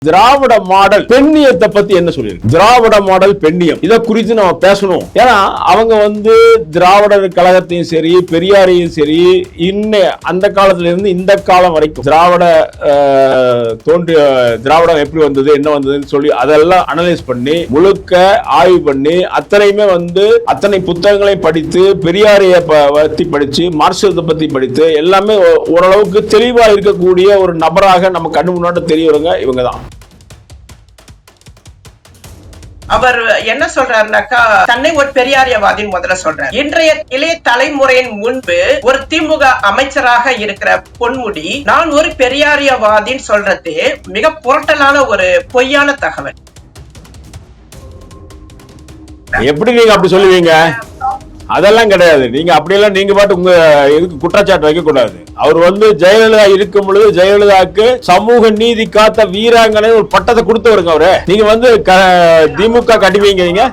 திராவிட model பெண்ணியத்தை பத்தி என்ன சொல்லியிருக்கு? திராவிட மாடல் பெண்ணியம் இதை குறித்து நம்ம பேசணும். ஏன்னா அவங்க திராவிடர் கழகத்தையும் சரி பெரியாரையும் சரி அந்த காலத்துல இருந்து இந்த காலம் வரைக்கும் திராவிடம் எப்படி வந்தது என்ன வந்ததுன்னு சொல்லி அதெல்லாம் அனலைஸ் பண்ணி முழுக்க ஆய்வு பண்ணி அத்தனையுமே அத்தனை புத்தகங்களையும் படித்து பெரியாரைய பத்தி படிச்சு மார்க்சிசத்தை பத்தி படித்து எல்லாமே ஓரளவுக்கு தெளிவா இருக்கக்கூடிய ஒரு நபராக நம்ம கண்ணு முன்னாடி தெரியவங்க இவங்க தான். அவர் என்ன சொல்றாருனாக்கா தன்னை ஒரு பெரியாரியவாதின்னு முதல்ல சொல்றாரு. இன்றைய இளைய தலைமுறையின் முன்பு ஒரு திமுக அமைச்சராக இருக்கிற பொன்முடி நான் ஒரு பெரியாரியவாதின்னு சொல்றது மிக புரட்டலான ஒரு பொய்யான தகவல். எப்படி நீங்க அப்படி சொல்லுவீங்க? அதெல்லாம் கிடையாது. நீங்க அப்படியெல்லாம் நீங்க பாட்டு உங்க இதுக்கு குற்றச்சாட்டு வைக்க கூடாது. அவர் ஜெயலலிதா இருக்கும் பொழுது ஜெயலலிதாவுக்கு சமூக நீதி காத்த வீராங்கனை ஒரு பட்டத்தை கொடுத்தவருங்க அவரு. நீங்க திமுக கட்டுவீங்க.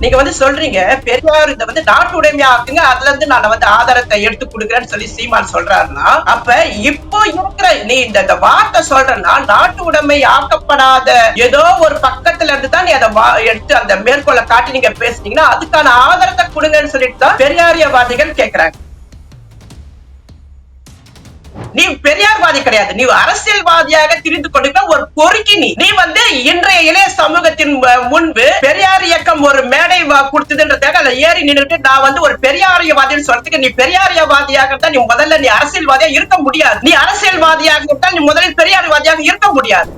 நீங்க சொல்றீங்க பெரியார் இதை நாட்டு உடைமையா ஆக்குங்க, அதுல இருந்து நான் ஆதாரத்தை எடுத்து கொடுக்குறேன்னு சொல்லி சீமான் சொல்றாருன்னா, அப்ப இப்போ இருக்கிற நீ இந்த வார்த்தை சொல்றன்னா நாட்டு உடைமை ஆக்கப்படாத ஏதோ ஒரு பக்கத்துல இருந்து தான் நீ அதை எடுத்து அந்த மேற்கோளை காட்டி நீங்க பேசுனீங்கன்னா அதுக்கான ஆதாரத்தை கொடுங்கன்னு சொல்லிட்டு தான் பெரியாரியவாதிகள் கேட்கிறாங்க. நீ பெரியார்வாதி கிடையாது, நீ அரசியல்வாதியாக திரிந்து கொண்டிருக்க ஒரு பொறுக்கி. நீ இன்றைய இளைய சமூகத்தின் முன்பு பெரியார் இயக்கம் ஒரு மேடை கொடுத்ததுன்றதாக அதை ஏறி நின்றுட்டு நான் ஒரு பெரியாரியவாதின்னு சொல்றதுக்கு நீ பெரியாரியவாதியாக தான் நீ முதல்ல நீ அரசியல்வாதியாக இருக்க முடியாது. நீ அரசியல்வாதியாக தான் நீ முதலில் பெரியார்வாதியாக இருக்க முடியாது.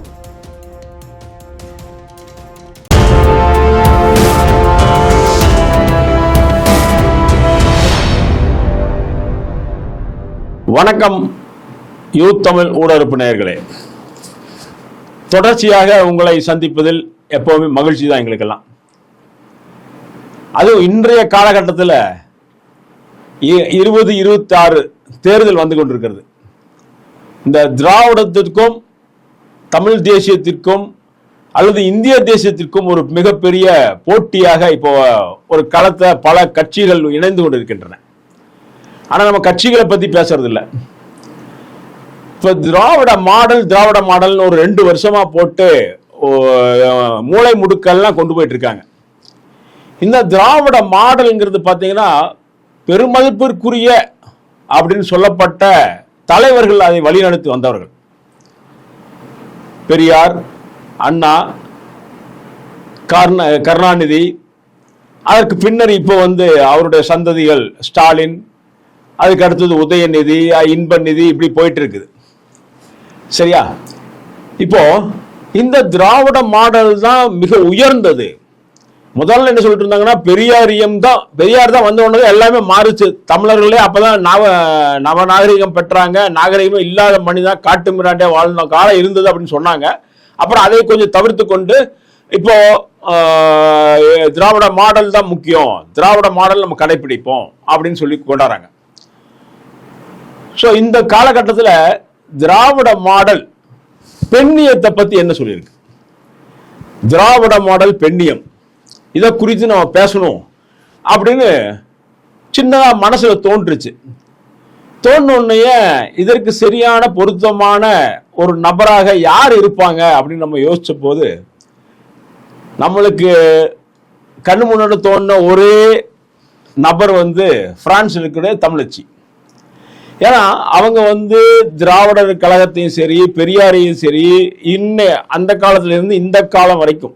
வணக்கம் யூத் தமிழ் ஊடக நேயர்களே, தொடர்ச்சியாக உங்களை சந்திப்பதில் எப்பவுமே மகிழ்ச்சி தான் எங்களுக்கெல்லாம். அதுவும் இன்றைய காலகட்டத்தில் 2026 தேர்தல் வந்து கொண்டிருக்கிறது. இந்த திராவிடத்திற்கும் தமிழ் தேசியத்திற்கும் அல்லது இந்திய தேசியத்திற்கும் ஒரு மிகப்பெரிய போட்டியாக இப்போ ஒரு களத்தை பல கட்சிகள் இணைந்து கொண்டிருக்கின்றன. ஆனா நம்ம கட்சிகளை பத்தி பேசுறது இல்லை. இப்ப திராவிட மாடல் ஒரு 2 வருஷமா போட்டு மூளை முடுக்கெல்லாம் கொண்டு போயிட்டு இருக்காங்க. இந்த திராவிட மாடல்ங்கிறது பாத்தீங்கன்னா பெருமதிப்பிற்குரிய அப்படின்னு சொல்லப்பட்ட தலைவர்கள் அதை வழிநடத்தி வந்தவர்கள். பெரியார், அண்ணா, கருணாநிதி, அதற்கு பின்னர் இப்போ அவருடைய சந்ததிகள் ஸ்டாலின், அதுக்கு அடுத்தது உதயநிதி, இன்பநிதி, இப்படி போயிட்டு இருக்குது. சரியா? இப்போ இந்த திராவிட மாடல் தான் மிக உயர்ந்தது. முதல்ல என்ன சொல்லிட்டு இருந்தாங்கன்னா பெரியார் தான் வந்த உடனே எல்லாமே மாறுச்சு. தமிழர்களே அப்பதான் நவ நாகரிகம் பெற்றாங்க, நாகரிகமே இல்லாத மனிதன் காட்டு மிராண்டே வாழ்ந்த காலம் இருந்தது அப்படின்னு சொன்னாங்க. அப்புறம் அதை கொஞ்சம் தவிர்த்து கொண்டு இப்போ திராவிட மாடல் தான் முக்கியம், திராவிட மாடல் நம்ம கடைபிடிப்போம் அப்படின்னு சொல்லி கொண்டாடுறாங்க. இந்த காலகட்டத்தில் திராவிட மாடல் பெண்ணியத்தை பத்தி என்ன சொல்லியிருக்கு? திராவிட மாடல் பெண்ணியம் இதை குறித்து நம்ம பேசணும் அப்படின்னு சின்னதா மனசுல தோன்றுச்சு. தோணுன்னே இதற்கு சரியான பொருத்தமான ஒரு நபராக யார் இருப்பாங்க அப்படின்னு நம்ம யோசிச்ச போது நம்மளுக்கு கண்ணு முன்னாடி தோணுன ஒரே நபர் பிரான்ஸ் இருக்கிற தமிழச்சி. ஏன்னா அவங்க திராவிடர் கழகத்தையும் சரி பெரியாரையும் சரி அந்த காலத்துல இருந்து இந்த காலம் வரைக்கும்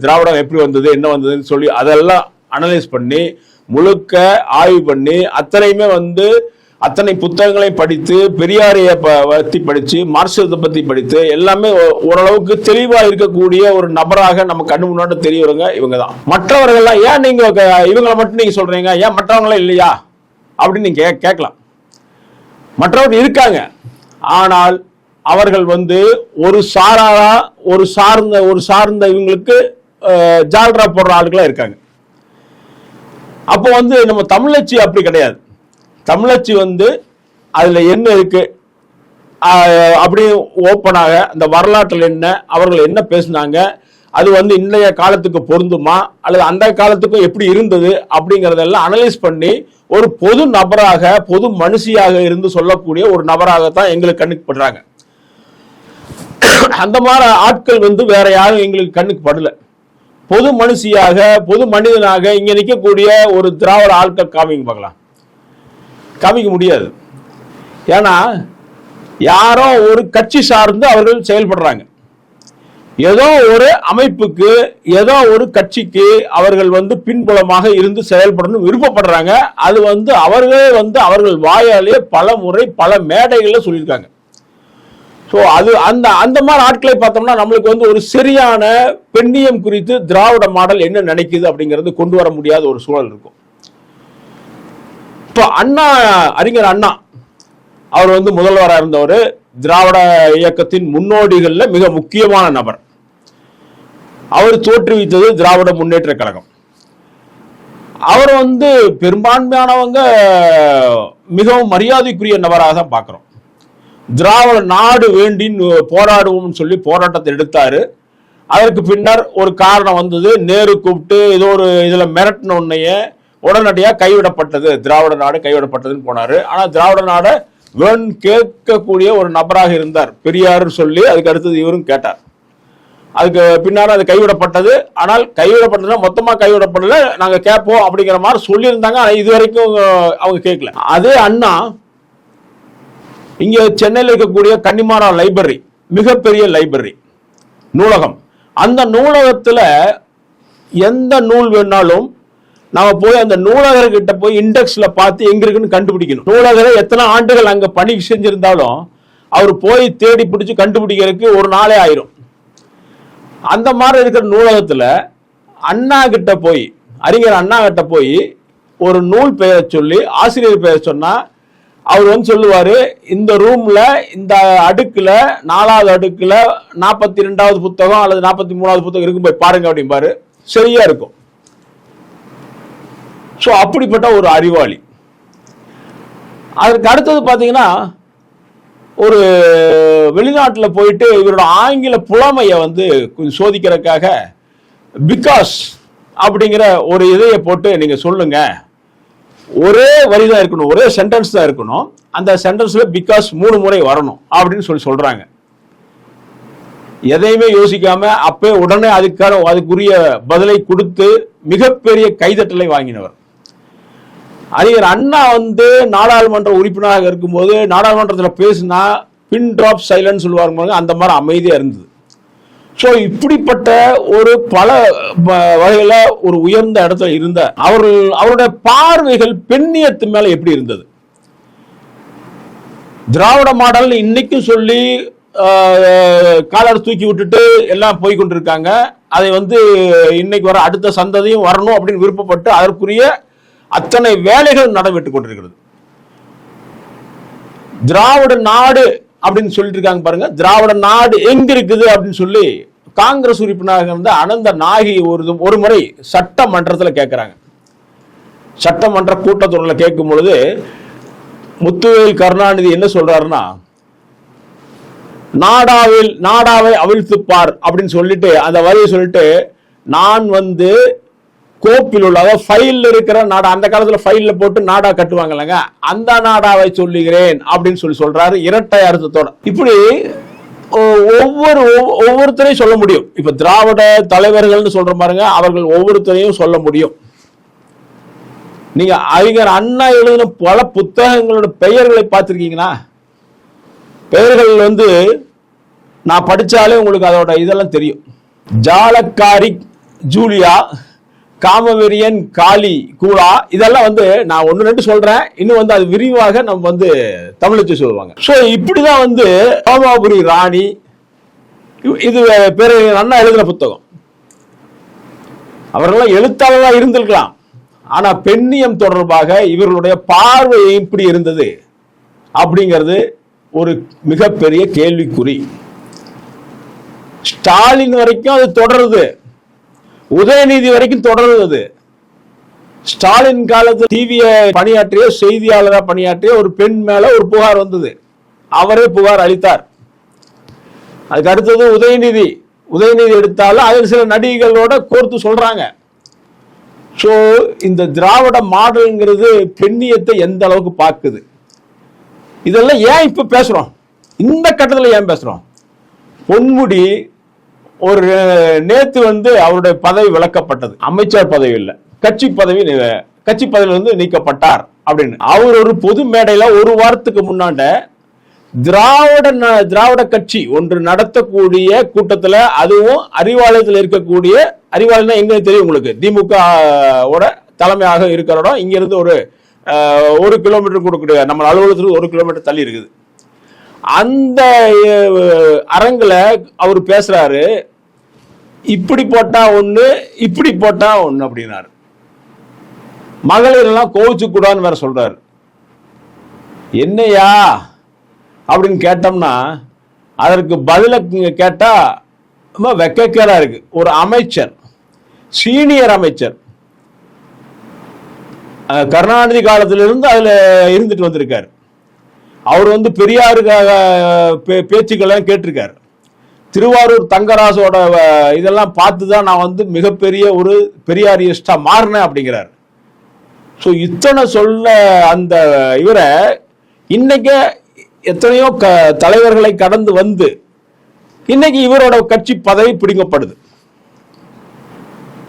திராவிடம் எப்படி வந்தது என்ன வந்ததுன்னு சொல்லி அதெல்லாம் அனலைஸ் பண்ணி முழுக்க ஆய்வு பண்ணி அத்தனையுமே அத்தனை புத்தகங்களையும் படித்து பெரியாரைய பத்தி படிச்சு மார்க்சிசத்தை பத்தி படித்து எல்லாமே ஓரளவுக்கு தெளிவா இருக்கக்கூடிய ஒரு நபராக நம்ம கண்ணு முன்னாடி தெரியவங்க இவங்க தான். மற்றவர்கள்லாம் ஏன் நீங்க இவங்களை மட்டும் நீங்க சொல்றீங்க, ஏன் மற்றவங்களாம் இல்லையா அப்படின்னு நீங்க கேட்கலாம். மற்றவர்கள் இருக்காங்க, ஆனால் அவர்கள் ஒரு சாராரா ஒரு சார்ந்த இவங்களுக்கு ஜால்ரா போடுற ஆளுகளா இருக்காங்க. அப்போ நம்ம தமிழச்சி அப்படி கிடையாது. தமிழச்சி அதுல என்ன இருக்கு அப்படி ஓப்பனாக அந்த வரலாற்றில் என்ன அவர்கள் என்ன பேசினாங்க அது வந்து இன்றைய காலத்துக்கு பொருந்துமா அல்லது அந்த காலத்துக்கும் எப்படி இருந்தது அப்படிங்கறதெல்லாம் அனலைஸ் பண்ணி ஒரு பொது நபராக பொது மனுஷியாக இருந்து சொல்லக்கூடிய ஒரு நபராகத்தான் எங்களுக்கு கண்ணுக்கு படுறாங்க. அந்த மாதிரி ஆட்கள் வந்து வேற யாரும் எங்களுக்கு கண்ணுக்கு படல. பொது மனுஷியாக பொது மனிதனாக இங்க நிற்கக்கூடிய ஒரு திராவிட ஆட்கள் காமிக்க பார்க்கலாம், காமிக்க முடியாது. ஏன்னா யாரோ ஒரு கட்சி சார்ந்து அவர்கள் செயல்படுறாங்க. ஏதோ ஒரு அமைப்புக்கு ஏதோ ஒரு கட்சிக்கு அவர்கள் வந்து பின்புலமாக இருந்து செயல்படணும் விருப்பப்படுறாங்க. அது வந்து அவர்களே வந்து அவர்கள் வாயாலே பல முறை பல மேடைகள்ல சொல்லியிருக்காங்க. ஸோ அது அந்த மாதிரி ஆட்களை பார்த்தோம்னா நம்மளுக்கு வந்து ஒரு சரியான பெண்ணியம் குறித்து திராவிட மாடல் என்ன நினைக்குது அப்படிங்கிறது கொண்டு வர முடியாத ஒரு சூழல் இருக்கும். இப்போ அறிஞர் அண்ணா அவர் வந்து முதல்வராக இருந்தவர், திராவிட இயக்கத்தின் முன்னோடிகள்ல மிக முக்கியமான நபர். அவர் தோற்றுவித்தது திராவிட முன்னேற்ற கழகம். அவர் வந்து பெரும்பான்மையானவங்க மிகவும் மரியாதைக்குரிய நபராக தான் பார்க்கிறோம். திராவிட நாடு வேண்டின்னு போராடுவோம்னு சொல்லி போராட்டத்தை எடுத்தாரு. அதற்கு பின்னர் ஒரு காரணம் வந்தது, நேரு கூப்பிட்டு ஏதோ ஒரு இதுல மிரட்டின உடனேயே உடனடியாக கைவிடப்பட்டது, திராவிட நாடு கைவிடப்பட்டதுன்னு போனாரு. ஆனா திராவிட நாடை வேணும் கேட்கக்கூடிய ஒரு நபராக இருந்தார் பெரியார் சொல்லி. அதுக்கு அடுத்தது இவரும் கேட்டார். அதுக்கு பின்னால அது கைவிடப்பட்டது. ஆனால் கைவிடப்பட்டதுன்னா மொத்தமா கைவிடப்படல, நாங்க கேட்போம் அப்படிங்கிற மாதிரி சொல்லியிருந்தாங்க. ஆனா இது வரைக்கும் அவங்க கேட்கல. அதே அண்ணா இங்க சென்னையில் இருக்கக்கூடிய கன்னிமாரா லைப்ரரி, மிகப்பெரிய லைப்ரரி நூலகம், அந்த நூலகத்துல எந்த நூல் வேணாலும் நாம போய் அந்த நூலகர்கிட்ட போய் இண்டெக்ஸ்ல பார்த்து எங்க இருக்குன்னு கண்டுபிடிக்கணும். நூலகரை எத்தனை ஆண்டுகள் அங்க பணி செஞ்சிருந்தாலும் அவர் போய் தேடி பிடிச்சு கண்டுபிடிக்கிறதுக்கு ஒரு நாளே ஆயிரும். அந்த மாதிரி இருக்கிற நூலகத்துல அண்ணா கிட்ட போய், அறிஞர் அண்ணா கிட்ட போய் ஒரு நூல் பெயரை சொல்லி ஆசிரியர் பெயரை சொன்னா அவர் வந்து சொல்லுவாரு, இந்த ரூம்ல இந்த அடுக்குல 4வது அடுக்குல 42வது புத்தகம் அல்லது 43வது புத்தகம் இருக்கு, போய் பாருங்க அப்படிம்பாரு. சரியா இருக்கும். ஸோ அப்படிப்பட்ட ஒரு அறிவாளி. அதற்கு அடுத்தது பார்த்தீங்கன்னா, ஒரு வெளிநாட்டில் போயிட்டு இவரோட ஆங்கில புலமையை வந்து சோதிக்கிறதுக்காக பிகாஸ் அப்படிங்கிற ஒரு இதையை போட்டு நீங்க சொல்லுங்க, ஒரே வரி தான் இருக்கணும், ஒரே சென்டென்ஸ் தான் இருக்கணும், அந்த சென்டென்ஸ்ல பிகாஸ் 3 முறை வரணும் அப்படின்னு சொல்றாங்க. எதையுமே யோசிக்காம அப்பே உடனே அதுக்குரிய பதிலை கொடுத்து மிகப்பெரிய கைதட்டலை வாங்கினவர். அறிஞர் அண்ணா வந்து நாடாளுமன்ற உறுப்பினராக இருக்கும்போது நாடாளுமன்றத்தில் பேசினா பின் டிராப் சைலன்ஸ் சொல்லுவாங்க, அந்த மாதிரி அமைதியா இருந்தது. ஸோ இப்படிப்பட்ட ஒரு பல வகையில ஒரு உயர்ந்த இடத்துல இருந்த அவருடைய பார்வைகள் பெண்ணியத்து மேல எப்படி இருந்தது? திராவிட மாடல் இன்னைக்கும் சொல்லி காலர் தூக்கி விட்டுட்டு எல்லாம் போய் கொண்டிருக்காங்க. அதை வந்து இன்னைக்கு வர அடுத்த சந்ததியும் வரணும் அப்படின்னு விருப்பப்பட்டு அதற்குரிய அத்தனை வேலைகள் நடைபெற்றுக் கொண்டிருக்கிறது. திராவிட நாடு அப்படின்னு சொல்லிட்டு இருக்காங்க பாருங்க. திராவிட நாடு எங்க இருக்குது அப்படின்னு சொல்லி காங்கிரஸ் உறுப்பினராக இருந்த அனந்த நாகி ஒரு முறை சட்டமன்றத்தில் கேட்கிறாங்க. சட்டமன்ற கூட்டத்தொடரில் கேட்கும் பொழுது முத்துவேல் கருணாநிதி என்ன சொல்றாருன்னா, நாடாவை அவிழ்த்துப்பார் அப்படின்னு சொல்லிட்டு அந்த வரியை சொல்லிட்டு, நான் வந்து கோப்பில் உள்ள ஃபைல் இருக்கிற நாடா, அந்த காலத்துல ஃபைல்ல போட்டு நாடா கட்டுவாங்கல்லங்க, அந்த நாடாவை சொல்லுகிறேன் அப்படின்னு சொல்றாரு இரட்டை அர்த்தத்தோட. இப்படி ஒவ்வொருத்தரையும் சொல்ல முடியும். இப்ப திராவிட தலைவர்கள்னு சொல்ற பாருங்க, அவர்கள் ஒவ்வொருத்தரையும் சொல்ல முடியும். நீங்க அறிஞர் அண்ணா எழுதின பல புத்தகங்களோட பெயர்களை பார்த்திருக்கீங்களா? பெயர்கள் வந்து நான் படிச்சாலே உங்களுக்கு அதோட இதெல்லாம் தெரியும். ஜாலக்காரி ஜூலியா, காமவெறியன் காளி கூலா, இதெல்லாம் வந்து நான் 1-2 சொல்றேன். இன்னும் வந்து அது விரிவாக நம்ம வந்து தமிழச்சு சொல்லுவாங்க. ஸோ இப்படிதான் வந்து ரோமாபுரி ராணி, இது பேர் அண்ணா எழுதின புத்தகம். அவர்களெல்லாம் எழுத்தாளர்களா இருந்திருக்கலாம், ஆனா பெண்ணியம் தொடர்பாக இவர்களுடைய பார்வை எப்படி இருந்தது அப்படிங்கிறது ஒரு மிகப்பெரிய கேள்விக்குறி. ஸ்டாலின் வரைக்கும் அது தொடருது, உதயநிதி வரைக்கும் தொடர்றது. ஸ்டாலின் காலத்தில் டிவியை பணியாற்றிய செய்தியாளராக பணியாற்றிய ஒரு பெண் மேல ஒரு புகார் வந்தது, அவரே புகார் அளித்தார். அதுக்கு அடுத்தது உதயநிதி உதயநிதி எடுத்தாலும் அதில் சில நடிகைகளோட கோர்த்து சொல்றாங்க. ஸோ இந்த திராவிட மாடல்ங்கிறது பெண்ணியத்தை எந்த அளவுக்கு பார்க்குது, இதெல்லாம் ஏன் இப்ப பேசுறோம், இந்த கட்டத்தில் ஏன் பேசுறோம்? பொன்முடி ஒரு நேத்து அவருடைய பதவி விலக்கப்பட்டது, அமைச்சர் பதவி இல்லை, கட்சி பதவியிலிருந்து நீக்கப்பட்டார் அப்படின்னு அவர் ஒரு பொது மேடையில ஒரு வாரத்துக்கு முன்னாண்ட திராவிட கட்சி ஒன்று நடத்தக்கூடிய கூட்டத்துல, அதுவும் அறிவாலயத்தில் இருக்கக்கூடிய, அறிவாலயம் எங்க தெரியும் உங்களுக்கு, திமுக தலைமையாக இருக்கிற இடம், இங்க இருந்து ஒரு கிலோமீட்டர் கொடுக்கக்கூடிய நம்ம அலுவலகத்துக்கு 1 கிலோமீட்டர் தள்ளி இருக்குது. அந்த அரங்குல அவர் பேசுறாரு, இப்படி போட்டா ஒண்ணு இப்படி போட்டா ஒண்ணு அப்படின்னாரு. மகளிர் எல்லாம் கோவிச்சு கூடாதுன்னு வேற சொல்றாரு. என்னையா அப்படின்னு கேட்டோம்னா அதற்கு பதில கேட்டா வெக்கக்கேடா இருக்கு. ஒரு அமைச்சர், சீனியர் அமைச்சர், கருணாநிதி காலத்திலிருந்து அதுல இருந்துட்டு வந்திருக்காரு. அவர் பெரியாருக்காக பேச்சுக்கள் கேட்டிருக்காரு. திருவாரூர் தங்கராசோட இதெல்லாம் பார்த்துதான் நான் மிகப்பெரிய ஒரு பெரியாரியஸ்டா மாறினேன் அப்படிங்கிறார். ஸோ இத்தனை சொல்ல அந்த இவரை இன்னைக்கு எத்தனையோ தலைவர்களை கடந்து இன்னைக்கு இவரோட கட்சி பதவி பிடிக்கப்படுது.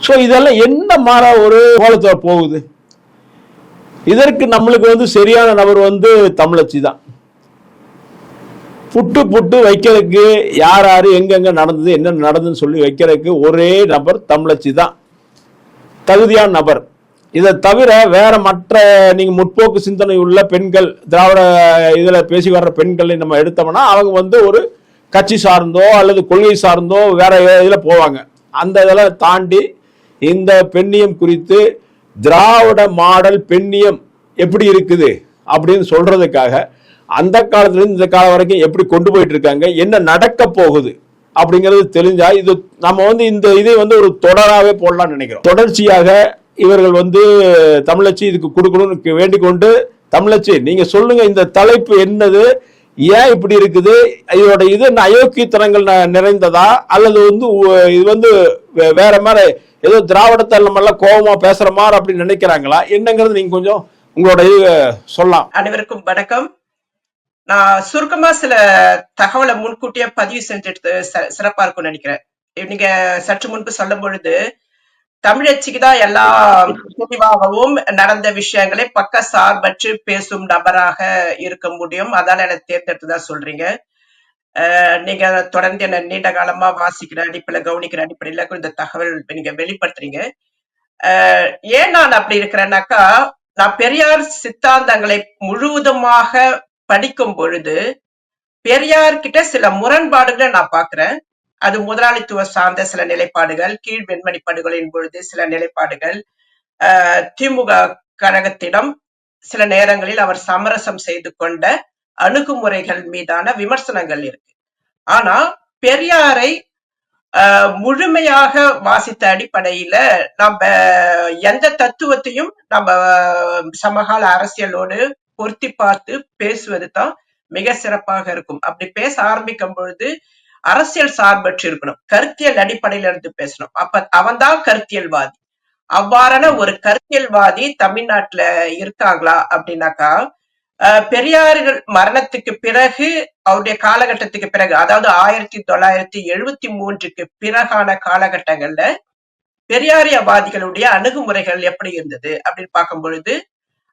ஸோ இதெல்லாம் என்ன மாற ஒரு கோலத்தை போகுது? இதற்கு நம்மளுக்கு சரியான நபர் தமிழச்சி தான். புட்டு வைக்கிறதுக்கு யார் எங்கெங்க நடந்தது, என்ன நடந்ததுன்னு சொல்லி வைக்கிறதுக்கு ஒரே நபர் தமிழச்சி தான் தகுதியான நபர். இதை தவிர வேற மற்ற நீங்க முற்போக்கு சிந்தனை உள்ள பெண்கள், திராவிட இதுல பேசி வர்ற பெண்களை நம்ம எடுத்தோம்னா அவங்க ஒரு கட்சி சார்ந்தோ அல்லது கொள்கை சார்ந்தோ வேற இதுல போவாங்க. அந்த இதெல்லாம் தாண்டி இந்த பெண்ணியம் குறித்து திராவிட மாடல் பெண்ணியம் எப்படி இருக்குது அப்படின்னு சொல்றதுக்காக அந்த காலத்துல இருந்து இந்த காலம் வரைக்கும் எப்படி கொண்டு போயிட்டு இருக்காங்க, என்ன நடக்க போகுது அப்படிங்கிறது தெரிஞ்சா இது நம்ம இந்த இதை ஒரு தொடராகவே போடலாம்னு நினைக்கிறோம். தொடர்ச்சியாக இவர்கள் தமிழச்சி இதுக்கு கொடுக்கணும்னு வேண்டிக் கொண்டு, தமிழச்சி நீங்க சொல்லுங்க, இந்த தலைப்பு என்னது, ஏன் இப்படி இருக்குது, இதோட இது அயோக்கியத்தனங்கள் நிறைந்ததா அல்லது இது வேற மாதிரி ஏதோ திராவிடத்தை நம்ம எல்லாம் கோபமா பேசுற மாதிரி அப்படின்னு நினைக்கிறாங்களா என்னங்கிறது நீங்க கொஞ்சம் உங்களோட இது சொல்லலாம். அனைவருக்கும் வணக்கம். நான் சுருக்கமா சில தகவலை முன்கூட்டியே பதிவு செஞ்சுட்டு சிறப்பா இருக்கும்னு நினைக்கிறேன். நீங்க சற்று முன்பு சொல்லும் பொழுது தமிழச்சிக்கு தான் எல்லாம் தெளிவாகவும் நடந்த விஷயங்களை பக்க சார்பற்று பேசும் நபராக இருக்க முடியும், அதால எனக்கு தேர்ந்தெடுத்துதான் சொல்றீங்க. நீங்க தொடர்ந்து என்ன நீண்ட காலமா வாசிக்கிற அடிப்படையில கவனிக்கிற அடிப்படையில இந்த தகவல் நீங்க வெளிப்படுத்துறீங்க. ஏன் நான் அப்படி இருக்கிறேன்னாக்கா, நான் பெரியார் சித்தாந்தங்களை முழுவதுமாக படிக்கும் பொழுது பெரியார் கிட்ட சில முரண்பாடுகளை நான் பாக்குறேன். அது முதலாளித்துவ சார்ந்த சில நிலைப்பாடுகள், கீழ் வெண்மணி படுகொலையின் பொழுது சில நிலைப்பாடுகள், திமுக கழகத்திடம் சில நேரங்களில் அவர் சமரசம் செய்து கொண்ட அணுகுமுறைகள் மீதான விமர்சனங்கள் இருக்கு. ஆனா பெரியாரை முழுமையாக வாசித்த அடிப்படையில நம்ம எந்த தத்துவத்தையும் நம்ம சமகால அரசியலோடு பொருத்தி பார்த்து பேசுவது தான் மிக சிறப்பாக இருக்கும். அப்படி பேச ஆரம்பிக்கும் பொழுது அரசியல் சார்பற்று இருக்கணும், கருத்தியல் அடிப்படையில இருந்து பேசணும். அப்ப அவன்தான் கருத்தியல்வாதி. அவ்வாறான ஒரு கருத்தியல்வாதி தமிழ்நாட்டுல இருக்காங்களா அப்படின்னாக்கா, பெரியார்கள் மரணத்துக்கு பிறகு, அவருடைய காலகட்டத்துக்கு பிறகு, அதாவது 1973க்கு பிறகான காலகட்டங்கள்ல பெரியாரியவாதிகளுடைய அணுகுமுறைகள் எப்படி இருந்தது அப்படின்னு பார்க்கும் பொழுது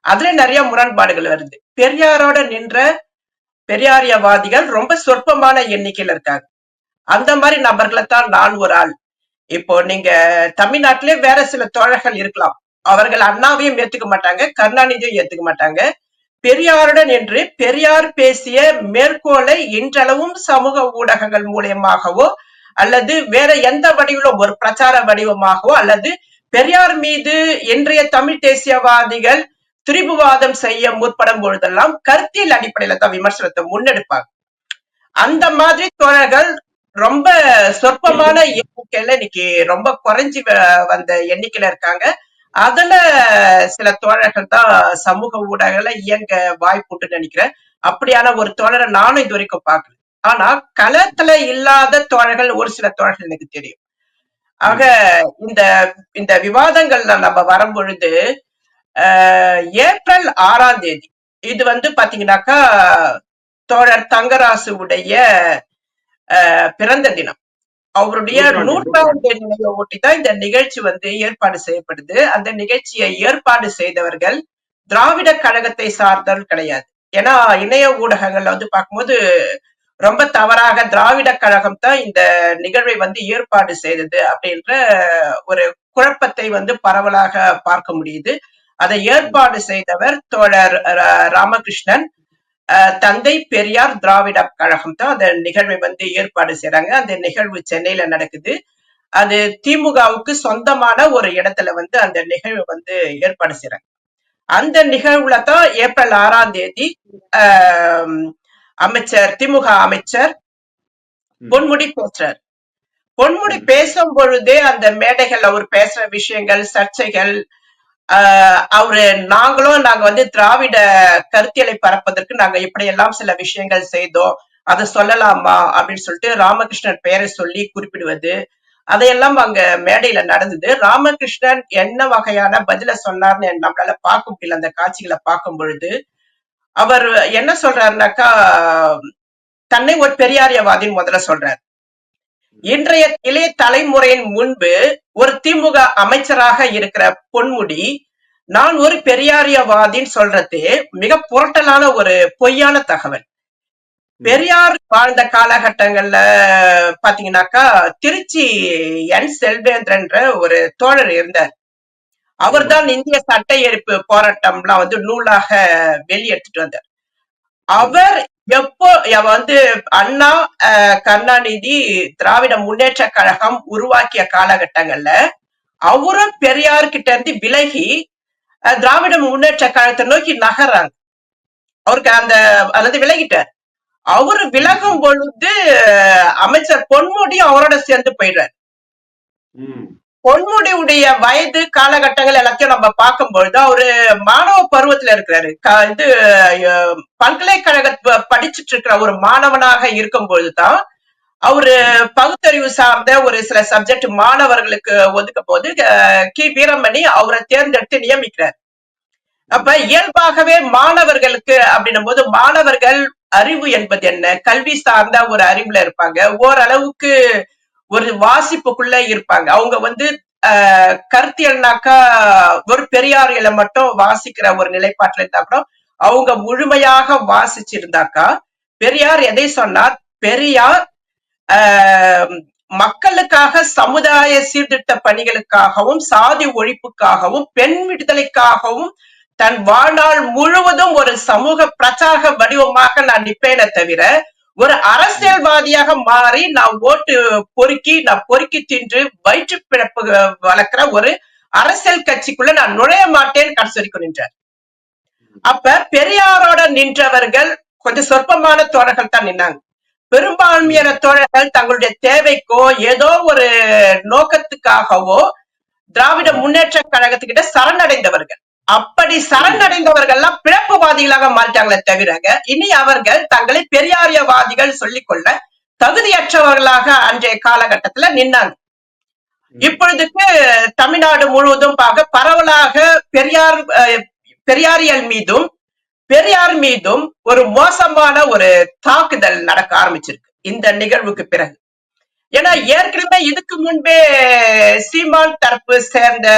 அதுல நிறைய முரண்பாடுகள் வருது. பெரியாரோட நின்ற பெரியாரியவாதிகள் ரொம்ப சொற்பமான எண்ணிக்கையில இருக்காங்க. அந்த மாதிரி நபர்களை தான் நான் ஒரு ஆள். இப்போ நீங்க தமிழ்நாட்டிலே வேற சில தோழர்கள் இருக்கலாம், அவர்கள் அண்ணாவையும் ஏத்துக்க மாட்டாங்க, கருணாநிதியும் ஏத்துக்க மாட்டாங்க. பெரியாருடன் என்று பெரியார் பேசிய மேற்கோளை இன்றளவும் சமூக ஊடகங்கள் மூலியமாகவோ அல்லது வேற எந்த வடிவிலும் ஒரு பிரச்சார வடிவமாகவோ அல்லது பெரியார் மீது இன்றைய தமிழ் தேசியவாதிகள் திரிபுவாதம் செய்ய முற்படும் பொழுதெல்லாம் கருத்தியல் அடிப்படையில தான் விமர்சனத்தை முன்னெடுப்பாங்க. அந்த மாதிரி தோழர்கள் ரொம்ப சொற்பமான எண்ணிக்கையில இன்னைக்கு ரொம்ப குறைஞ்சி வந்த எண்ணிக்கையில இருக்காங்க. அதுல சில தோழர்கள் தான் சமூக ஊடகங்களை இயங்க வாய்ப்புன்னு நினைக்கிறேன். அப்படியான ஒரு தோழரை நானும் இது வரைக்கும் பார்க்கல. ஆனா களத்துல இல்லாத தோழர்கள் ஒரு சில தோழர்கள் எனக்கு தெரியும். ஆக இந்த இந்த விவாதங்கள்ல நம்ம வரும்பொழுது ஏப்ரல் 6ஆம் தேதி இது பாத்தீங்கன்னாக்கா தோழர் தங்கராசு உடைய பிறந்த தினம். அவருடைய நூற்றாண்டு நினைவை ஒட்டிதான் இந்த நிகழ்ச்சி ஏற்பாடு செய்யப்படுது. அந்த நிகழ்ச்சியை ஏற்பாடு செய்தவர்கள் திராவிட கழகத்தை சார்ந்தவர்கள் கிடையாது. ஏன்னா இணைய ஊடகங்கள்ல பார்க்கும்போது ரொம்ப தவறாக திராவிட கழகம் தான் இந்த நிகழ்வை ஏற்பாடு செய்தது அப்படின்ற ஒரு குழப்பத்தை பரவலாக பார்க்க முடியுது. அதை ஏற்பாடு செய்தவர் தோழர் ராமகிருஷ்ணன், தந்தை பெரியார் திராவிட கழகம் தான் அந்த நிகழ்வை ஏற்பாடு செய்யறாங்க. அந்த நிகழ்வு சென்னையில நடக்குது. அது திமுகவுக்கு சொந்தமான ஒரு இடத்துல அந்த நிகழ்வு ஏற்பாடு செய்யறாங்க. அந்த நிகழ்வுல தான் ஏப்ரல் 6ஆம் தேதி அமைச்சர் திமுக அமைச்சர் பொன்முடி பேசுறார். பொன்முடி பேசும் பொழுதே அந்த மேடைகள் அவர் பேசுற விஷயங்கள், சர்ச்சைகள், அவரு நாங்க திராவிட கருத்தியலை பரப்பதற்கு நாங்க இப்படியெல்லாம் சில விஷயங்கள் செய்தோம், அதை சொல்லலாமா அப்படின்னு சொல்லிட்டு ராமகிருஷ்ணன் பெயரை சொல்லி குறிப்பிடுவது, அதையெல்லாம் அங்க மேடையில நடந்தது. ராமகிருஷ்ணன் என்ன வகையான பதில சொன்னார்னு நம்மளால பார்க்க முடியல. அந்த காட்சிகளை பார்க்கும் பொழுது அவர் என்ன சொல்றாருனாக்கா, தன்னை ஒரு பெரியாரியவாதின்னு முதல்ல சொல்றார். இன்றைய இளைய தலைமுறையின் முன்பு ஒரு திமுக அமைச்சராக இருக்கிற பொன்முடி நான் ஒரு பெரியாரியவாதின்னு சொல்றது மிக புரட்டலான ஒரு பொய்யான தகவல். பெரியார் வாழ்ந்த காலகட்டங்கள்ல பாத்தீங்கன்னாக்கா திருச்சி என் செல்வேந்திரன்ற ஒரு தோழர் இருந்தார். அவர்தான் இந்திய சட்ட எரிப்பு போராட்டம்லாம் நூலாக வெளியெடுத்துட்டு வந்தார். அவர் எப்போ அண்ணா கருணாநிதி திராவிட முன்னேற்ற கழகம் உருவாக்கிய காலகட்டங்கள்ல அவரும் பெரியார் கிட்ட இருந்து விலகி திராவிட முன்னேற்ற கழகத்தை நோக்கி நகர்றாங்க. அவருக்கு அதாவது விலகிட்டார். அவரு விலகும் பொழுது அமைச்சர் பொன்முடியும் அவரோட சேர்ந்து போயிடுறாரு. பொன்முடியுடைய வயது காலகட்டங்கள் எல்லாத்தையும் நம்ம பார்க்கும் பொழுது அவரு மாணவ பருவத்துல இருக்கிறாரு. இது பல்கலைக்கழக படிச்சுட்டு இருக்கிற ஒரு மாணவனாக இருக்கும் பொழுதுதான் அவரு பகுத்தறிவு சார்ந்த ஒரு சில சப்ஜெக்ட் மாணவர்களுக்கு ஒதுக்கும் போது கி வீரமணி அவரை தேர்ந்தெடுத்து நியமிக்கிறார். அப்ப இயல்பாகவே மாணவர்களுக்கு அப்படின்னும் போது மாணவர்கள் அறிவு என்பது என்ன, கல்வி சார்ந்த ஒரு அறிவுல இருப்பாங்க, ஓரளவுக்கு ஒரு வாசிப்புக்குள்ள இருப்பாங்க. அவங்க கருத்தியல்னாக்கா ஒரு பெரியாரியலை மட்டும் வாசிக்கிற ஒரு நிலைப்பாட்டுல இருந்தா கூட அவங்க முழுமையாக வாசிச்சிருந்தாக்கா பெரியார் எதை சொன்னார், பெரியார் மக்களுக்காக சமுதாய சீர்திருத்த பணிகளுக்காகவும் சாதி ஒழிப்புக்காகவும் பெண் விடுதலைக்காகவும் தன் வாழ்நாள் முழுவதும் ஒரு சமூக பிரச்சார வடிவமாக நான் நிற்பேனே தவிர ஒரு அரசியல்வாதியாக மாறி நான் ஓட்டு பொறுக்கி தின்று வயிற்று பிழப்பு வளர்க்கிற ஒரு அரசியல் கட்சிக்குள்ள நான் நுழைய மாட்டேன்னு சொல்லி நின்றார். அப்ப பெரியாரோட நின்றவர்கள் கொஞ்சம் சொற்பமான தோழர்கள் தான் நின்னாங்க. பெரும்பான்மையான தோழர்கள் தங்களுடைய தேவைக்கோ ஏதோ ஒரு நோக்கத்துக்காகவோ திராவிட முன்னேற்ற கழகத்துக்கிட்ட சரணடைந்தவர்கள். அப்படி சரணடைந்தவர்கள்லாம் பிழப்புவாதிகளாக மாறிட்டாங்களே தவிரங்க இனி அவர்கள் தங்களை பெரியாரியவாதிகள் சொல்லிக்கொள்ள தகுதியற்றவர்களாக அன்றைய காலகட்டத்துல நின்னாங்க. இப்பொழுதுக்கு தமிழ்நாடு முழுவதும் பரவலாக பெரியாரியல் மீதும் பெரியார் மீதும் ஒரு மோசமான ஒரு தாக்குதல் நடக்க ஆரம்பிச்சிருக்கு இந்த நிகழ்வுக்கு பிறகு. ஏன்னா ஏற்கனவே இதுக்கு முன்பே சீமான் தரப்பு சேர்ந்த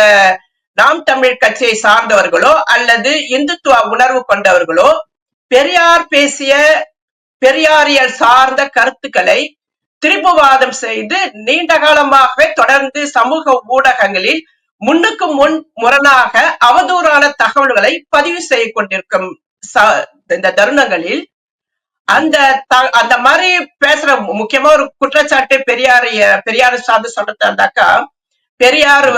நாம் தமிழ் கட்சியை சார்ந்தவர்களோ அல்லது இந்துத்துவ உணர்வு கொண்டவர்களோ பெரியார் பேசிய பெரியாரியல் சார்ந்த கருத்துக்களை திருப்புவாதம் செய்து நீண்ட காலமாகவே தொடர்ந்து சமூக ஊடகங்களில் முன்னுக்கு முன் முரணாக அவதூறான தகவல்களை பதிவு செய்ய கொண்டிருக்கும் இந்த தருணங்களில் அந்த மாதிரி பேசுற முக்கியமா ஒரு குற்றச்சாட்டு பெரியார் சார்ந்து சொல்றது இருந்தாக்கா, பெரியார்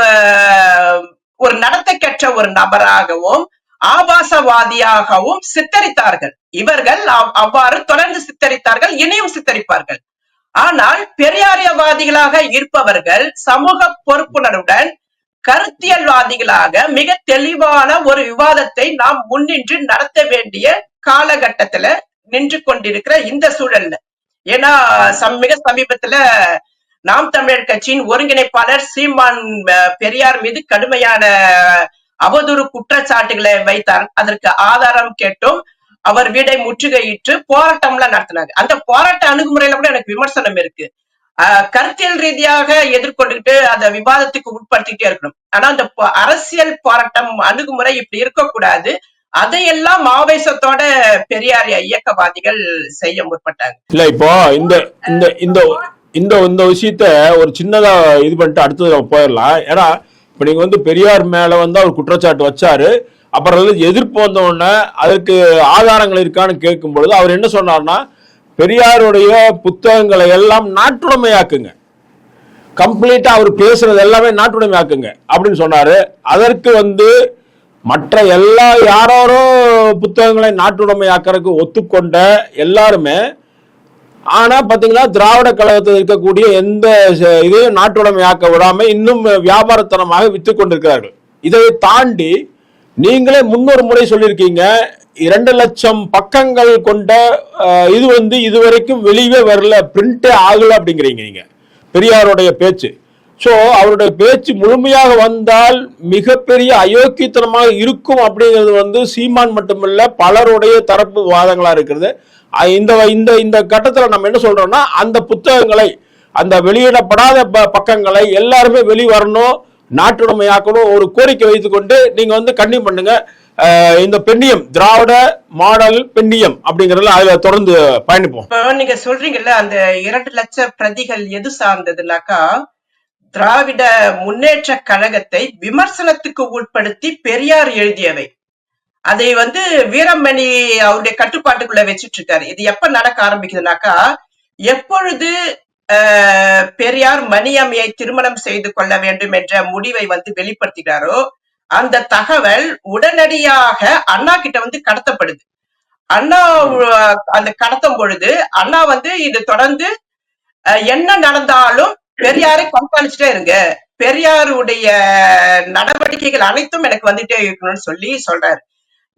ஒரு நடத்தைக்கற்ற ஒரு நபராகவும் ஆபாசவாதியாகவும் சித்தரித்தார்கள். இவர்கள் அவ்வாறு தொடர்ந்து சித்தரித்தார்கள், இனியும் சித்தரிப்பார்கள். ஆனால் பெரியாரியவாதிகளாக இருப்பவர்கள் சமூக பொறுப்புணர்வுடன் கருத்தியல்வாதிகளாக மிக தெளிவான ஒரு விவாதத்தை நாம் முன்னின்று நடத்த வேண்டிய காலகட்டத்துல நின்று கொண்டிருக்கிற இந்த சூழல்ல ஏன்னா மிக சமீபத்துல நாம் தமிழர் கட்சியின் ஒருங்கிணைப்பாளர் சீமான் பெரியார் மீது கடுமையான அவதூறு குற்றச்சாட்டுகளை வைத்தார். அதற்கு ஆதாரம் கேட்டும் அவர் வீடை முற்றுகையிட்டு போராட்டம்லாம் நடத்தினாங்க. அந்த போராட்ட அணுகுமுறையில கூட எனக்கு விமர்சனம் இருக்கு. கருத்தியல் ரீதியாக எதிர்கொண்டுகிட்டு அந்த விவாதத்துக்கு உட்படுத்திக்கிட்டே இருக்கணும். ஆனா அந்த அரசியல் போராட்டம் அணுகுமுறை இப்படி இருக்கக்கூடாது. அதையெல்லாம் ஆவேசத்தோட பெரியார் இயக்கவாதிகள் செய்ய முற்பட்டாங்க. இல்ல இப்போ இந்த இந்த இந்த இந்த இந்த விஷயத்த ஒரு சின்னதா இது பண்ணிட்டு அடுத்தது போயிடலாம். ஏன்னா இப்ப நீங்க வந்து பெரியார் மேல வந்து அவர் குற்றச்சாட்டு வச்சாரு, அப்புறம் எதிர்ப்பு வந்த உடனே அதுக்கு ஆதாரங்கள் இருக்கான்னு கேட்கும் பொழுது அவர் என்ன சொன்னார்னா, பெரியாருடைய புத்தகங்களை எல்லாம் நாட்டுடைமையாக்குங்க, கம்ப்ளீட்டா அவர் பேசுறது எல்லாமே நாட்டுடைமையாக்குங்க அப்படின்னு சொன்னாரு. அதற்கு வந்து மற்ற எல்லா யாரோ புத்தகங்களை நாட்டுடைமையாக்கிறதுக்கு ஒத்துக்கொண்ட எல்லாருமே, ஆனா பாத்தீங்கன்னா திராவிட கழகத்தில் இருக்கக்கூடிய எந்த இதையும் நாட்டுடைமையாக்க விடாம இன்னும் வியாபாரத்தனமாக வித்து கொண்டிருக்கிறார்கள். இதை தாண்டி நீங்களே 300 முறை சொல்லியிருக்கீங்க, 2 லட்சம் பக்கங்கள் கொண்ட இது வந்து இதுவரைக்கும் வெளியே வரல, பிரிண்டே ஆகல அப்படிங்கிறீங்க நீங்க பெரியாருடைய பேச்சு. ஸோ அவருடைய பேச்சு முழுமையாக வந்தால் மிகப்பெரிய அயோக்கியத்தனமாக இருக்கும் அப்படிங்கிறது வந்து சீமான் மட்டுமில்ல பலருடைய தரப்பு வாதங்களா இருக்கிறது. இந்த இந்த இந்த கட்டத்தில் நம்ம என்ன சொல்றோம்னா, அந்த புத்தகங்களை, அந்த வெளியிடப்படாத பக்கங்களை எல்லாருமே வெளிவரணும், நாட்டுடைமையாக்கணும் ஒரு கோரிக்கை வைத்துக் கொண்டு நீங்க வந்து கண்டினியூ பண்ணுங்க. இந்த பெண்ணியம், திராவிட மாடல் பெண்ணியம் அப்படிங்கறதுல அதுல தொடர்ந்து பயணிப்போம். நீங்க சொல்றீங்கல்ல அந்த 2 லட்சம் பிரதிகள் எது சார்ந்ததுனாக்கா, திராவிட முன்னேற்ற கழகத்தை விமர்சனத்துக்கு உட்படுத்தி பெரியார் எழுதியவை. அதை வந்து வீரமணி அவருடைய கட்டுப்பாட்டுக்குள்ள வச்சிட்டு இருக்காரு. இது எப்ப நடக்க ஆரம்பிக்குதுனாக்கா, எப்பொழுது பெரியார் மணியம்மையை திருமணம் செய்து கொள்ள வேண்டும் என்ற முடிவை வந்து வெளிப்படுத்தினாரோ, அந்த தகவல் உடனடியாக அண்ணா கிட்ட வந்து கடத்தப்படுது. அண்ணா அந்த கடத்தும் பொழுது அண்ணா வந்து இது தொடர்ந்து என்ன நடந்தாலும் பெரியாரை கண்காணிச்சுட்டே இருங்க, பெரியாருடைய நடவடிக்கைகள் அனைத்தும் எனக்கு வந்துட்டே இருக்கணும்னு சொல்றாரு.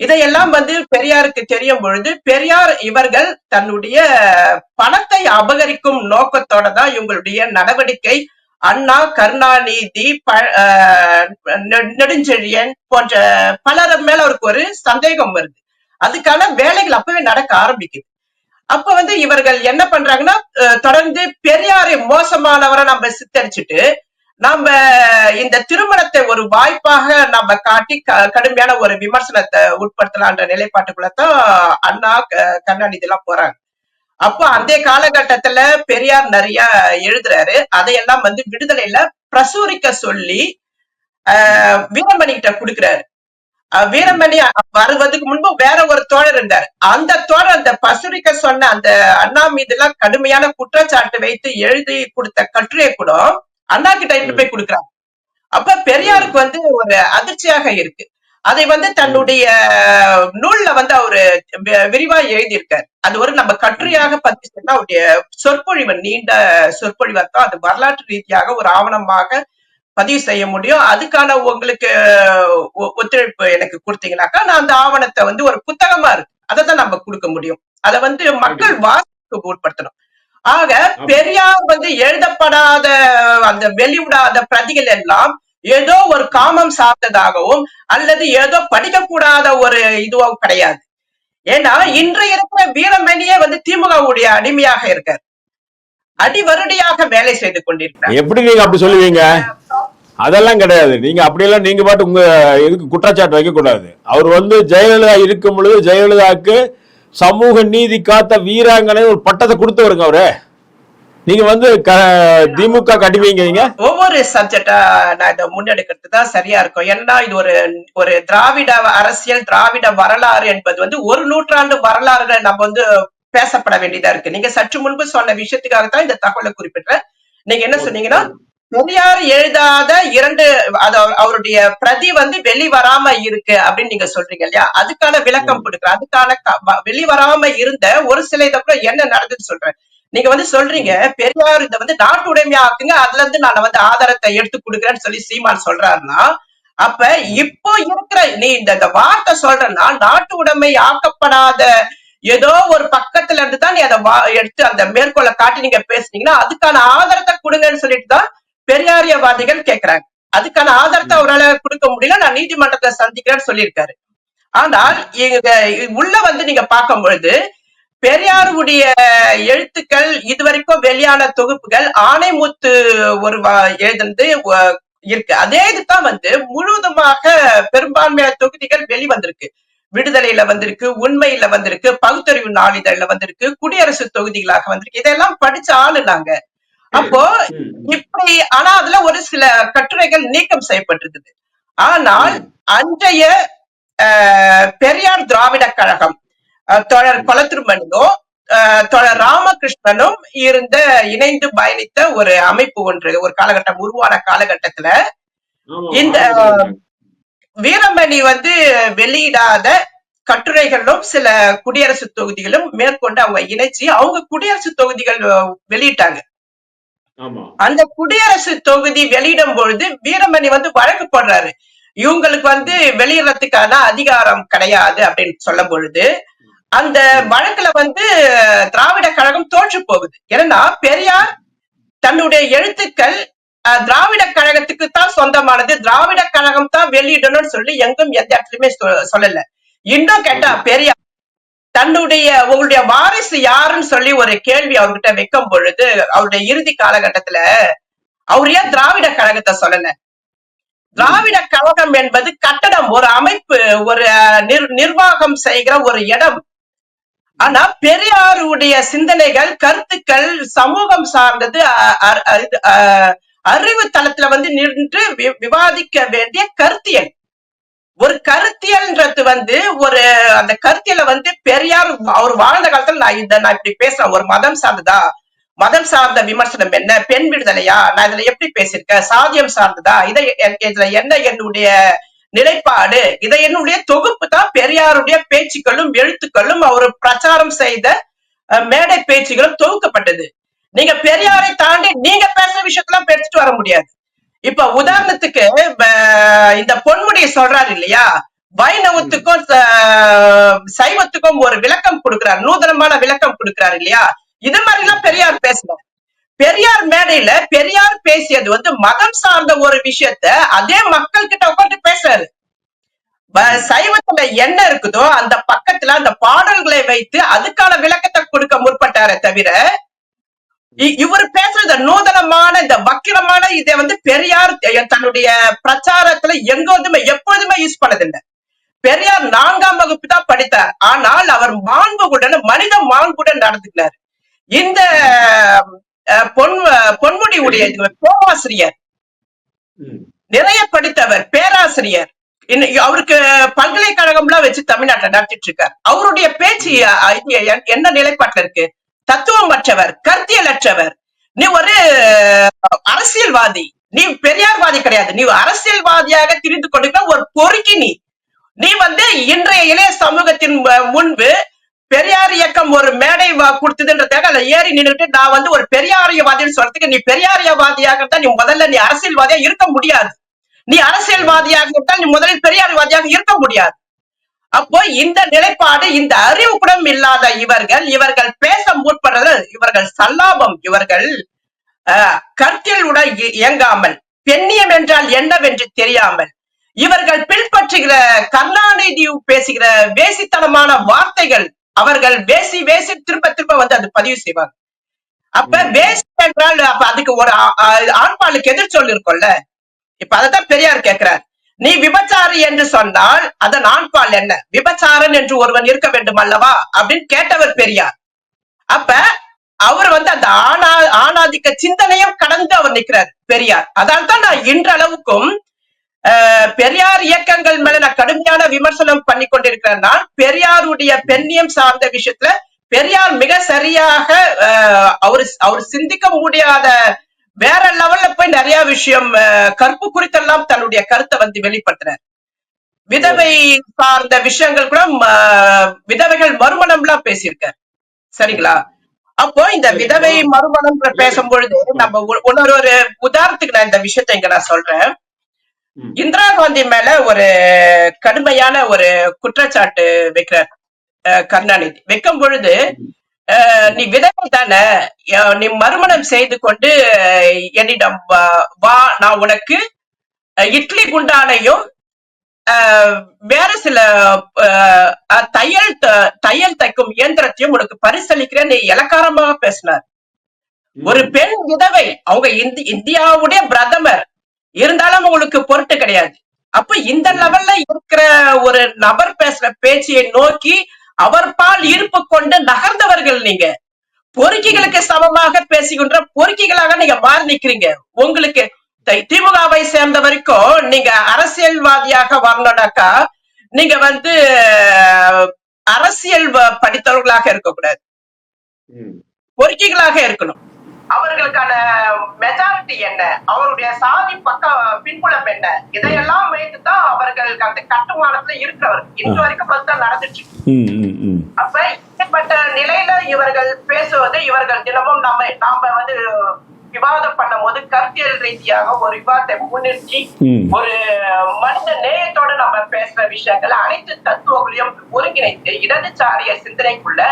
இதையெல்லாம் வந்து பெரியாருக்கு தெரியும் பொழுது, பெரியார் இவர்கள் தன்னுடைய பணத்தை அபகரிக்கும் நோக்கத்தோட தான் இவங்களுடைய நடவடிக்கை. அண்ணா, கருணாநிதி, நெடுஞ்செழியன் போன்ற பலர் மேல அவருக்கு ஒரு சந்தேகம் வருது. அதுக்கான வேலைகள் அப்பவே நடக்க ஆரம்பிக்குது. அப்ப வந்து இவர்கள் என்ன பண்றாங்கன்னா, தொடர்ந்து பெரியாரை மோசமானவரை நம்ம சித்தரிச்சுட்டு நாம இந்த திருமணத்தை ஒரு வாய்ப்பாக நம்ம காட்டி கடுமையான ஒரு விமர்சனத்தை உட்படுத்தலான்ற நிலைப்பாட்டுக்குள்ளதான் அண்ணா, கருணாநிதி எல்லாம் போறாங்க. அப்போ அந்த காலகட்டத்துல பெரியார் நிறைய எழுதுறாரு. அதையெல்லாம் வந்து விடுதலையில பிரசுரிக்க சொல்லி வீரமணி கிட்ட கொடுக்கிறாரு. வீரமணி வருவதுக்கு முன்பு வேற ஒரு தோழர் இருந்தார். அந்த தோழர் அந்த பசுரிக்க சொன்ன அந்த அண்ணா மீது எல்லாம் கடுமையான குற்றச்சாட்டு வைத்து எழுதி கொடுத்த கட்டுரையை கூட அண்ணா கிட்ட எடுத்து போய் கொடுக்குறாங்க. அப்ப பெரியாருக்கு வந்து ஒரு அதிர்ச்சியாக இருக்கு. அதை வந்து தன்னுடைய நூல்ல வந்து அவரு விரிவா எழுதியிருக்காரு. அது ஒரு நம்ம கட்டுரையாக பத்தி சொன்னா அவருடைய சொற்பொழிவு, நீண்ட சொற்பொழிவத்தான் அது வரலாற்று ரீதியாக ஒரு ஆவணமாக பதிவு செய்ய முடியும். அதுக்கான உங்களுக்கு ஒத்துழைப்பு எனக்கு கொடுத்தீங்கன்னாக்கா நான் அந்த ஆவணத்தை வந்து ஒரு புத்தகமா இருக்கு, அதை தான் நம்ம கொடுக்க முடியும். அதை வந்து மக்கள் வாசிப்புக்கு உட்படுத்தணும். ஆக பெரியார் வந்து எழுதப்படாத அந்த வெளிவிடாத பிரதிகள் எல்லாம் ஏதோ ஒரு காமம் சார்ந்ததாகவும் அல்லது ஏதோ படிக்கக்கூடாத ஒரு இதுவும் கிடையாது. ஏன்னா இன்றைய இருக்கிற வீரமணியே வந்து திமுகவுடைய அடிமையாக இருக்கார், அடிவருடியாக வேலை செய்து கொண்டிருக்கிறார். எப்படி நீங்க அப்படி சொல்லுவீங்க? அதெல்லாம் கிடையாது. நீங்க அப்படியெல்லாம் நீங்க பாட்டு உங்க இதுக்கு குற்றச்சாட்டு வைக்க கூடாது. அவர் வந்து ஜெயலலிதா இருக்கும் பொழுது ஜெயலலிதாவுக்கு சமூக நீதி காத்த வீராங்கனை ஒரு பட்டத்தை கொடுத்தவருங்க அவரு. நீங்க வந்து திமுக கடிவீங்க. ஒவ்வொரு சப்ஜெக்டா நான் இதை முன்னெடுக்கிறது தான் சரியா இருக்கும். ஏன்னா இது ஒரு திராவிட அரசியல், திராவிட வரலாறு என்பது வந்து ஒரு நூற்றாண்டு வரலாறுகள் நம்ம வந்து பேசப்பட வேண்டியதா இருக்கு. நீங்க சற்று முன்பு சொன்ன விஷயத்துக்காகத்தான் இந்த தகவலை குறிப்பிட்டேன். நீங்க என்ன சொன்னீங்கன்னா, பெரியார் எழுதாத 2 அவருடைய பிரதி வந்து வெளிவராம இருக்கு அப்படின்னு நீங்க சொல்றீங்க இல்லையா? அதுக்கான விளக்கம் கொடுக்குறேன். அதுக்கான வெளிவராம இருந்த ஒரு சில இதை கூட என்ன நடந்ததுன்னு சொல்றேன். நீங்க வந்து சொல்றீங்க பெரியார் இதை வந்து நாட்டு உடைமையா ஆக்குங்க, அதுல இருந்து நான் வந்து ஆதாரத்தை எடுத்து கொடுக்குறேன்னு சொல்லி சீமான் சொல்றாருன்னா, அப்ப இப்போ இருக்கிற நீ இந்த வார்த்தை சொல்றேன்னா நாட்டு உடைமை ஆக்கப்படாத ஏதோ ஒரு பக்கத்துல இருந்து தான் நீ அதை எடுத்து அந்த மேற்கோளை காட்டி நீங்க பேசுனீங்கன்னா அதுக்கான ஆதாரத்தை கொடுங்கன்னு சொல்லிட்டு தான் பெரியாரியவாதிகள் கேக்குறாங்க. அதுக்கான ஆதாரத்தை அவரால் கொடுக்க முடியல, நான் நீதிமன்றத்தை சந்திக்கிறேன்னு சொல்லியிருக்காரு. ஆனால் இங்க உள்ள வந்து நீங்க பார்க்கும் பொழுது பெரியாருடைய எழுத்துக்கள் இதுவரைக்கும் வெளியான தொகுப்புகள் ஆணைமுத்து ஒரு எழுதுனது இருக்கு. அதே இதுதான் வந்து முழுவதுமாக பெரும்பான்மையான தொகுதிகள் வெளிவந்திருக்கு. விடுதலையில வந்திருக்கு, உண்மையில வந்திருக்கு, பகுத்தறிவு நாளிதழ்ல வந்திருக்கு, குடியரசு தொகுதிகளாக வந்திருக்கு. இதெல்லாம் படிச்ச ஆளு நாங்க. அப்போ இப்படி ஆனா அதுல ஒரு சில கட்டுரைகள் நீக்கம் செய்யப்பட்டிருக்குது. ஆனால் அன்றைய பெரியார் திராவிட கழகம் தோழர் கொலத்திருமணியோ தோழர் ராமகிருஷ்ணனும் இருந்த இணைந்து பயணித்த ஒரு அமைப்பு ஒன்று ஒரு காலகட்டம் உருவான காலகட்டத்துல இந்த வீரமணி வந்து வெளியிடாத கட்டுரைகளும் சில குடியரசு தொகுதிகளும் மேற்கொண்டு அவங்க இணைச்சு அவங்க குடியரசு தொகுதிகள் வெளியிட்டாங்க. அந்த குடியரசு தொகுதி வெளியிடும் பொழுது வீரமணி வந்து வழக்கு போடுறாரு, இவங்களுக்கு வந்து வெளியிடறதுக்கான அதிகாரம் கிடையாது அப்படின்னு சொல்லும் பொழுது அந்த வழக்குல வந்து திராவிட கழகம் தோற்று போகுது. ஏன்னா பெரியார் தன்னுடைய எழுத்துக்கள் திராவிட கழகத்துக்கு தான் சொந்தமானது, திராவிட கழகம் தான் வெளியிடணும்னு சொல்லி எங்கும் எந்த இடத்துலயுமே சொல்லல. இன்னும் கேட்டா பெரியார் தன்னுடைய உங்களுடைய வாரிசு யாருன்னு சொல்லி ஒரு கேள்வி அவர்கிட்ட வைக்கும் பொழுது அவருடைய இறுதி காலகட்டத்துல அவர் ஏன் திராவிட கழகத்தை சொல்லல? திராவிட கழகம் என்பது கட்டடம், ஒரு அமைப்பு, ஒரு நிர்வாகம் செய்கிற ஒரு இடம். ஆனா பெரியாருடைய சிந்தனைகள் கருத்துக்கள் சமூகம் சார்ந்தது, அறிவு தளத்துல வந்து நின்று விவாதிக்க வேண்டிய கருத்தியல். ஒரு கருத்தியல்ன்றது வந்து ஒரு அந்த கருத்தியல வந்து பெரியார் அவர் வாழ்ந்த காலத்துல நான் இப்படி பேசுறேன், ஒரு மதம் சார்ந்ததா, மதம் சார்ந்த விமர்சனம் என்ன, பெண் விடுதலையா, நான் இதுல எப்படி பேசியிருக்கேன், சாதியம் சார்ந்ததா, இதுல என்ன என்னுடைய நிலைப்பாடு, இதை என்னுடைய தொகுப்பு தான் பெரியாருடைய பேச்சுக்களும் எழுத்துக்களும் அவர் பிரச்சாரம் செய்த மேடை பேச்சுகளும் தொகுக்கப்பட்டது. நீங்க பெரியாரை தாண்டி நீங்க பேசுற விஷயத்தெல்லாம் பேசிட்டு வர முடியாது. இப்ப உதாரணத்துக்கு இந்த பொன்முடியை சொல்றாரு இல்லையா, வைணவத்துக்கும் சைவத்துக்கும் ஒரு விளக்கம் கொடுக்கிறார், நூதனமான விளக்கம் கொடுக்கிறாரு இல்லையா, இது மாதிரி எல்லாம் பெரியார் பேசுறாரு. பெரியார் மேடையில பெரியார் பேசியது வந்து மதம் சார்ந்த ஒரு விஷயத்த அதே மக்கள் கிட்ட உட்காந்து பேசுறாரு. சைவத்துல என்ன இருக்குதோ அந்த பக்கத்துல அந்த பாடல்களை வைத்து அதுக்கான விளக்கத்தை கொடுக்க முற்பட்டாரே தவிர இவர் பேசுறது நூதனமான இந்த வக்கிரமான இதை வந்து பெரியார் தன்னுடைய பிரச்சாரத்துல எங்கோதுமே எப்போதுமே யூஸ் பண்ணதில்லை. பெரியார் 4ஆம் வகுப்பு தான் படித்தார், ஆனால் அவர் மாண்புடன் மனித மாண்புடன் நடந்துக்கிறார். இந்த பொன்முடி உடைய பேராசிரியர், நிறைய படித்தவர், பேராசிரியர், அவருக்கு பல்கலைக்கழகம்லாம் வச்சு தமிழ்நாட்டில் நடத்திட்டு இருக்கார். அவருடைய பேச்சு என்ன நிலைப்பாட்டுல இருக்கு? தத்துவமற்றவர், கருத்தியலற்றவர். நீ ஒரு அரசியல்வாதி, நீ பெரியார்வாதி கிடையாது, நீ அரசியல்வாதியாக திரிந்து கொண்டிருக்க ஒரு பொறுக்கி. நீ வந்து இன்றைய இளைய சமூகத்தின் முன்பு பெரியார் இயக்கம் ஒரு மேடை கொடுத்ததுன்றதுக்காக அதை ஏறி நின்றுட்டு நான் வந்து ஒரு பெரியாரியவாதின்னு சொல்றதுக்கு, நீ பெரியாரியவாதியாக நீ முதல்ல நீ அரசியல்வாதியா இருக்க முடியாது. நீ அரசியல்வாதியாக இருந்தால் நீ முதலில் பெரியார்வாதியாக இருக்க முடியாது. அப்போ இந்த நிலைப்பாடு, இந்த அறிவு கூட இல்லாத இவர்கள் பேச முற்படுறது இவர்கள் சல்லாபம். இவர்கள் கருத்தியலுடன் இயங்காமல், பெண்ணியம் என்றால் என்னவென்று தெரியாமல், இவர்கள் பின்பற்றுகிற கருணாநிதி பேசுகிற வேசித்தனமான வார்த்தைகள், அவர்கள் வேசி திரும்ப திரும்ப வந்து அது பதிவு செய்வாங்க. அப்ப வேசி என்றால் அப்ப அதுக்கு ஒரு ஆண்பாளுக்கு எதிர் சொல் இருக்கும்ல. இப்ப அதைத்தான் பெரியார் கேட்கிறார். நீ விபச்சாரி என்று சொன்னால் அதன் ஆண்பால் என்ன? விபச்சாரன் என்று ஒருவன் இருக்க வேண்டும் அல்லவா அப்படின்னு கேட்டவர் பெரியார். அப்ப அவர் வந்து அந்த ஆணாதிக்க சிந்தனையும் கடந்து அவர் நிற்கிறார் பெரியார். அதனால்தான் நான் இன்றளவுக்கும் பெரியார் இயக்கங்கள் மேல நான் கடுமையான விமர்சனம் பண்ணி கொண்டிருக்கிறேன். நான் பெரியாருடைய பெண்ணியம் சார்ந்த விஷயத்துல பெரியார் மிக சரியாக அவர் சிந்திக்க முடியாத வேற லெவல்ல போய் நிறைய விஷயம் கற்பு குறித்தெல்லாம் தன்னுடைய கருத்தை வந்து வெளிப்படுத்துறார். விதவை சார்ந்த விஷயங்கள் கூட விதவைகள் மறுமணம் எல்லாம் பேசியிருக்கார். சரிங்களா? அப்போ இந்த விதவை மறுமணம் பேசும்பொழுது நம்ம ஒரு உதாரணத்துக்கு நான் இந்த விஷயத்தை இங்க நான் சொல்றேன். இந்திரா காந்தி மேல ஒரு கடுமையான ஒரு குற்றச்சாட்டு வைக்கிறார் கருணாநிதி வைக்கும் பொழுது நீ விதவை தானே, நீ மறுமணம் செய்து கொண்டு என்னிடம் வா, நான் உனக்கு இட்லி குண்டானையும் வேற சில தையல் தைக்கும் இயந்திரத்தையும் உனக்கு பரிசளிக்கிறேன் நீ இலக்காரமாக பேசினார். ஒரு பெண் விதவை, அவங்க இந்தியாவுடைய பிரதமர் இருந்தாலும் உங்களுக்கு பொருட்டு கிடையாது. அப்ப இந்த லெவல்ல இருக்கிற ஒரு நபர் பேசுற பேச்சையை நோக்கி அவர் பால் ஈர்ப்பு கொண்டு நகர்ந்தவர்கள் நீங்க. பொறுக்கிகளுக்கு சமமாக பேசுகின்ற பொறுக்கிகளாக நீங்க மாறி நிக்கிறீங்க. உங்களுக்கு திமுகவை சேர்ந்த வரைக்கும் நீங்க அரசியல்வாதியாக வரணும்னாக்கா நீங்க அரசியல் படித்தவர்களாக இருக்கக்கூடாது, பொறுக்கிகளாக இருக்கணும். அவர்களுக்கான மெஜாரிட்டி என்ன, அவருடைய சாதி பின்புலம் என்ன, இதையெல்லாம் வைத்துதான் அவர்கள் அந்த கட்டுமானத்துல இருக்கிறவர் இன்று வரைக்கும் நடந்துச்சு. அப்ப இப்படிப்பட்ட நிலையில இவர்கள் பேசுவது, இவர்கள் தினமும் நாம விவாதம் பண்ணும் போது கருத்தியல் ரீதியாக ஒரு விவாதத்தை முன்னிறுத்தி ஒரு மனித நேயத்தோட நம்ம பேசுற விஷயங்கள் அனைத்து தத்துவங்களையும் ஒருங்கிணைத்து இடதுசாரிய சிந்தனைக்குள்ள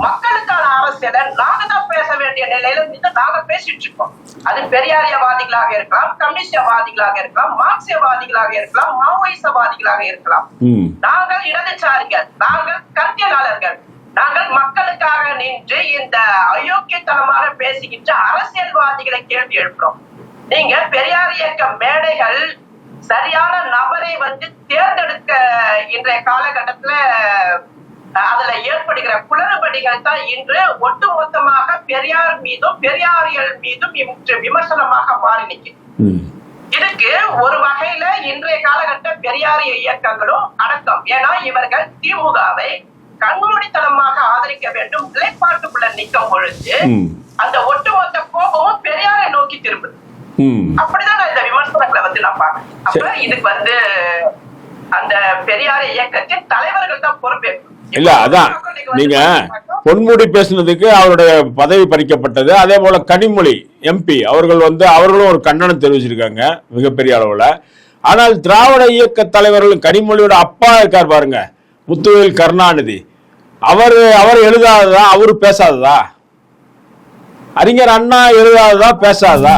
மக்களுக்கான அரசியலை நாங்க தான் பேச வேண்டிய நிலையில நாங்க பேசிட்டு இருக்கோம். அது பெரியாரியவாதிகளாக இருக்கலாம், கம்யூனிஸ்டவாதிகளாக இருக்கலாம், மார்க்சியவாதிகளாக இருக்கலாம், மாவோயிசவாதிகளாக இருக்கலாம். நாங்கள் இடதுசாரிகள், நாங்கள் கருத்தியலாளர்கள், நாங்கள் மக்களுக்காக நின்று இந்த அயோக்கியத்தனமாக பேசுகின்ற அரசியல்வாதிகளை கேள்வி எழுப்புறோம். நீங்க பெரியார் இயக்க மேடைகள் சரியான நபரை தேர்ந்தெடுக்க இன்றைய காலகட்டத்துல அதுல ஏற்படுகிற குளறுபடிகள் தான் இன்று ஒட்டுமொத்தமாக பெரியார் மீதும் பெரியாரியல் மீதும் இன்று விமர்சனமாக மாறி நிற்கிறது. இதுக்கு ஒரு வகையில இன்றைய காலகட்ட பெரியாரிய இயக்கங்களும் அடக்கம். ஏன்னா இவர்கள் திமுகவை கண்மூடித்தனமாக ஆதரிக்க வேண்டும் நிலைப்பாட்டுக்குள்ள நிற்கும் பொழுது அந்த ஒட்டுமொத்த கோபமும் பெரியாரை நோக்கி திரும்புது. அப்படிதான் நான் இந்த விமர்சனங்களை நான் பாக்குறேன். அப்ப இதுக்கு அந்த பெரியார இயக்கத்தின் தலைவர்கள் தான் பொறுப்பேற்கும். இல்ல அதான் நீங்க பொன்முடி பேசுனதுக்கு அவருடைய பதவி பறிக்கப்பட்டது. அதே போல கனிமொழி எம்பி அவர்கள் அவர்களும் ஒரு கண்டனம் தெரிவிச்சிருக்காங்க மிகப்பெரிய அளவுல. ஆனால் திராவிட இயக்க தலைவர்கள், கனிமொழியோட அப்பா இருக்கார் பாருங்க முத்துவேல் கருணாநிதி, அவர் எழுதாததா, அவரு பேசாததா? அறிஞர் அண்ணா எழுதாததா பேசாததா?